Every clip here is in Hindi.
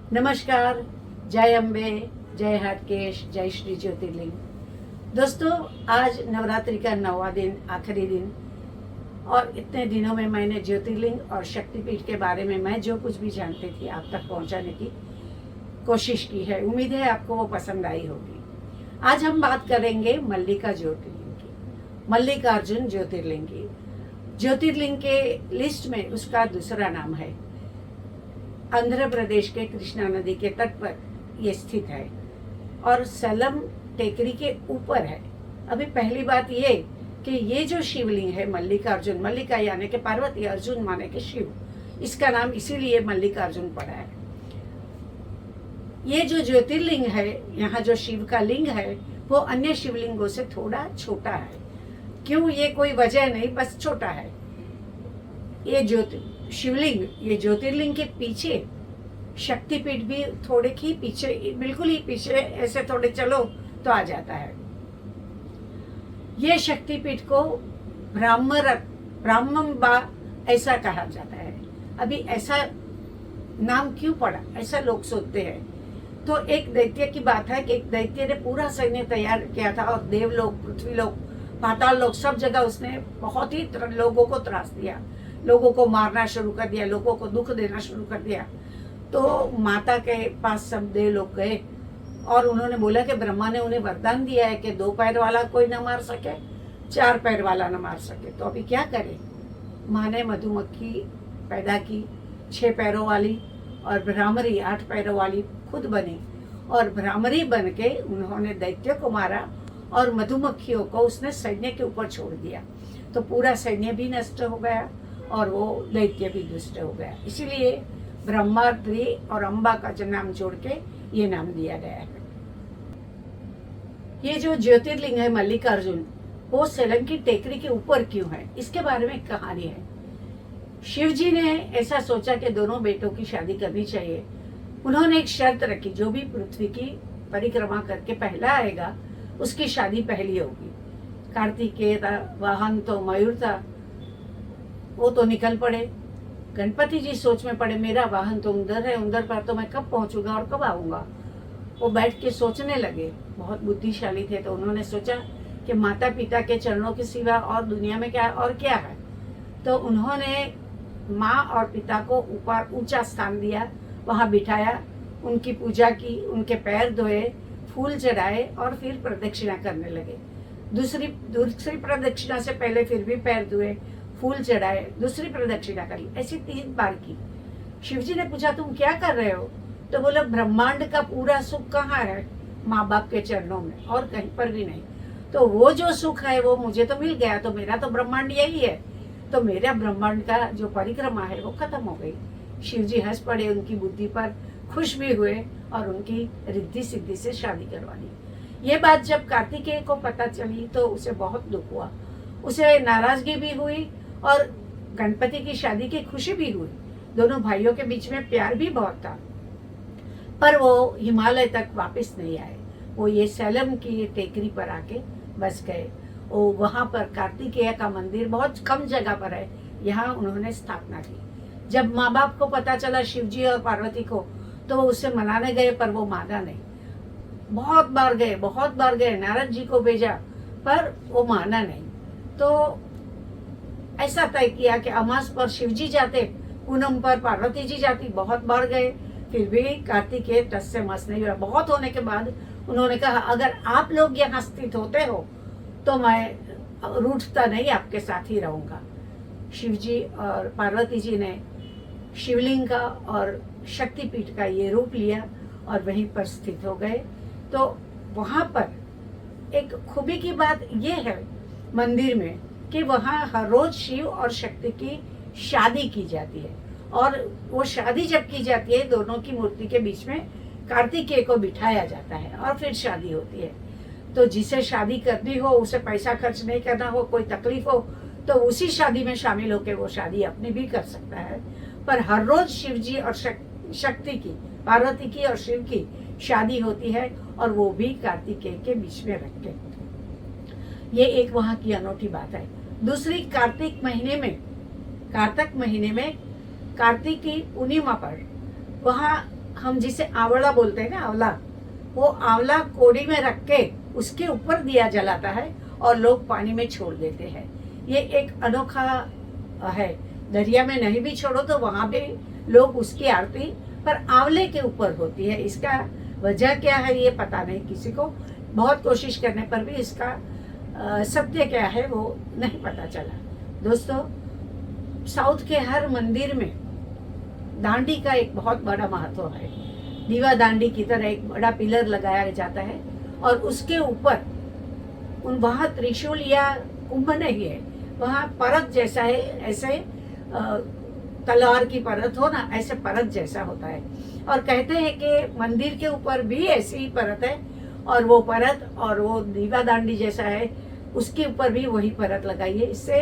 नमस्कार, जय अम्बे, जय हाटकेश, जय श्री ज्योतिर्लिंग। दोस्तों, आज नवरात्रि का 9वां दिन, आखिरी दिन, और इतने दिनों में मैंने ज्योतिर्लिंग और शक्तिपीठ के बारे में मैं जो कुछ भी जानती थी आप तक पहुंचाने की कोशिश की है। उम्मीद है आपको वो पसंद आई होगी। आज हम बात करेंगे मल्लिका ज्योतिर्लिंग की, मल्लिकार्जुन ज्योतिर्लिंग की। ज्योतिर्लिंग के लिस्ट में उसका दूसरा नाम है। आंध्र प्रदेश के कृष्णा नदी के तट पर ये स्थित है और सलम टेकरी के ऊपर है। अभी पहली बात ये कि ये जो शिवलिंग है मल्लिकार्जुन, मल्लिका यानी कि पार्वती, अर्जुन माने के शिव, इसका नाम इसीलिए मल्लिकार्जुन पड़ा है। ये जो ज्योतिर्लिंग है, यहाँ जो शिव का लिंग है वो अन्य शिवलिंगों से थोड़ा छोटा है। क्यों, ये कोई वजह नहीं, बस छोटा है। ये शिवलिंग, ये ज्योतिर्लिंग के पीछे शक्तिपीठ भी थोड़े ही पीछे, बिल्कुल ही पीछे, ऐसे थोड़े चलो तो आ जाता है। ये शक्तिपीठ को ब्राह्मणबा ऐसा कहा जाता है। अभी ऐसा नाम क्यों पड़ा, ऐसा लोग सोचते हैं। तो एक दैत्य की बात है कि एक दैत्य ने पूरा सैन्य तैयार किया था और देवलोक, पृथ्वीलोक, पाताल लोक, सब जगह उसने बहुत ही लोगों को त्रास दिया, लोगों को मारना शुरू कर दिया, लोगों को दुख देना शुरू कर दिया। तो माता के पास सब देव लोग गए और उन्होंने बोला कि ब्रह्मा ने उन्हें वरदान दिया है कि 2 पैर वाला कोई ना मार सके, 4 पैर वाला ना मार सके, तो अभी क्या करें। माँ ने मधुमक्खी पैदा की 6 पैरों वाली, और भ्रामरी 8 पैरों वाली खुद बनी, और भ्रामरी बन के उन्होंने दैत्य को मारा और मधुमक्खियों को उसने सैन्य के ऊपर छोड़ दिया। तो पूरा सैन्य भी नष्ट हो गया और वो दैत्य भी दुष्ट हो गया। इसीलिए ब्रह्माद्रि और अम्बा का जो नाम जोड़ के ये नाम दिया गया है। ये जो ज्योतिर्लिंग है मल्लिकार्जुन, वो सेलम की टेकरी के ऊपर क्यों है, इसके बारे में कहानी है। शिव जी ने ऐसा सोचा कि दोनों बेटों की शादी करनी चाहिए। उन्होंने एक शर्त रखी, जो भी पृथ्वी की परिक्रमा करके पहला आएगा उसकी शादी पहली होगी। कार्तिकेय था, वाहन तो मयूर था, वो तो निकल पड़े। गणपति जी सोच में पड़े, मेरा वाहन तो उधर है, उधर पर तो मैं कब पहुंचूंगा और कब आऊंगा। वो बैठ के सोचने लगे, बहुत बुद्धिशाली थे। तो उन्होंने सोचा कि माता पिता के चरणों के सिवा और दुनिया में क्या है। तो उन्होंने माँ और पिता को ऊपर ऊंचा स्थान दिया, वहां बिठाया, उनकी पूजा की, उनके पैर धोए, फूल चढ़ाए और फिर प्रदक्षिणा करने लगे। दूसरी प्रदक्षिणा से पहले फिर भी पैर धोए, फूल चढ़ाए, दूसरी प्रदक्षिणा करी, ऐसी 3 बार की। शिवजी ने पूछा, तुम क्या कर रहे हो। तो बोला, ब्रह्मांड का पूरा सुख कहाँ है, माँ बाप के चरणों में, और कहीं पर भी नहीं। तो वो जो सुख है वो मुझे तो मिल गया, तो मेरा तो ब्रह्मांड यही है। तो मेरा ब्रह्मांड का जो परिक्रमा है वो खत्म हो गई। शिवजी हंस पड़े, उनकी बुद्धि पर खुश भी हुए और उनकी रिद्धि सिद्धि से शादी करवा ली। ये बात जब कार्तिकेय को पता चली तो उसे बहुत दुख हुआ, उसे नाराजगी भी हुई और गणपति की शादी की खुशी भी हुई। दोनों भाइयों के बीच में प्यार भी बहुत था, पर वो हिमालय तक वापस नहीं आए। वो ये सैलम की टेकरी पर आके बस गए। वो वहां पर कार्तिकेय का मंदिर बहुत कम जगह पर है, यहाँ उन्होंने स्थापना की। जब माँ बाप को पता चला, शिवजी और पार्वती को, तो वो उसे मनाने गए, पर वो माना नहीं। बहुत बार गए, नारद जी को भेजा, पर वो माना नहीं। तो ऐसा तय किया कि अमास पर शिवजी जाते, पूनम पर पार्वती जी जाती। बहुत बार गए, फिर भी कार्तिकेय टस से मस नहीं हुआ। बहुत होने के बाद उन्होंने कहा, अगर आप लोग यहाँ स्थित होते हो तो मैं रूठता नहीं, आपके साथ ही रहूंगा। शिवजी और पार्वती जी ने शिवलिंग का और शक्तिपीठ का ये रूप लिया और वहीं पर स्थित हो गए। तो वहां पर एक खूबी की बात ये है मंदिर में कि वहाँ हर रोज शिव और शक्ति की शादी की जाती है, और वो शादी जब की जाती है, दोनों की मूर्ति के बीच में कार्तिकेय को बिठाया जाता है और फिर शादी होती है। तो जिसे शादी करनी हो, उसे पैसा खर्च नहीं करना हो, कोई तकलीफ हो, तो उसी शादी में शामिल होकर वो शादी अपनी भी कर सकता है। पर हर रोज शिव जी और शक्ति की, पार्वती की और शिव की शादी होती है, और वो भी कार्तिकेय के बीच में रख के। ये एक वहाँ की अनोखी बात है। दूसरी, कार्तिक महीने में कार्तिक की पूर्णिमा पर वहाँ हम जिसे आंवला बोलते हैं ना, आंवला, वो आंवला कोड़ी में रख के उसके ऊपर दिया जलाता है और लोग पानी में छोड़ देते हैं। ये एक अनोखा है। दरिया में नहीं भी छोड़ो तो वहां भी लोग उसकी आरती पर आंवले के ऊपर होती है। इसका वजह क्या है ये पता नहीं किसी को, बहुत कोशिश करने पर भी इसका सत्य क्या है वो नहीं पता चला। दोस्तों, साउथ के हर मंदिर में दांडी का एक बहुत बड़ा महत्व है। दीवा दांडी की तरह एक बड़ा पिलर लगाया जाता है और उसके ऊपर वहाँ त्रिशूल या कुंभ नहीं है, वहाँ परत जैसा है, ऐसे तलवार की परत हो ना, ऐसे परत जैसा होता है। और कहते हैं कि मंदिर के ऊपर भी ऐसी ही परत है और वो परत और वो दीवा दांडी जैसा है, उसके ऊपर भी वही परत लगाई है। इससे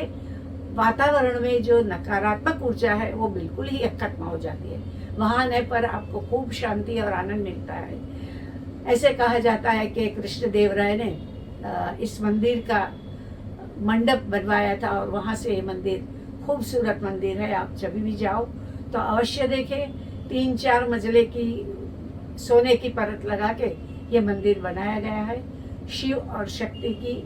वातावरण में जो नकारात्मक ऊर्जा है वो बिल्कुल ही खत्म हो जाती है। वहाँ आने पर आपको खूब शांति और आनंद मिलता है। ऐसे कहा जाता है कि कृष्णदेवराय ने इस मंदिर का मंडप बनवाया था और वहाँ से ये मंदिर खूबसूरत मंदिर है। आप जब भी जाओ तो अवश्य देखें। 3-4 मंजिले की सोने की परत लगा के ये मंदिर बनाया गया है। शिव और शक्ति की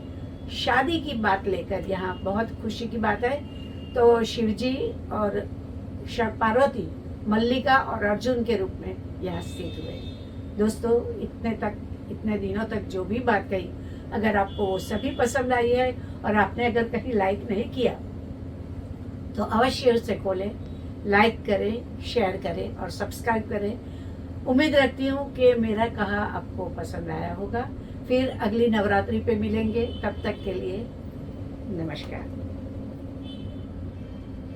शादी की बात लेकर यहाँ बहुत खुशी की बात है। तो शिव जी और पार्वती मल्लिका और अर्जुन के रूप में यहाँ स्थित हुए। दोस्तों, इतने दिनों तक जो भी बात कही, अगर आपको वो सभी पसंद आई है और आपने अगर कहीं लाइक नहीं किया तो अवश्य उसे खोलें, लाइक करें, शेयर करें और सब्सक्राइब करें। उम्मीद रखती हूँ कि मेरा कहा आपको पसंद आया होगा। फिर अगली नवरात्रि पे मिलेंगे, तब तक के लिए नमस्कार।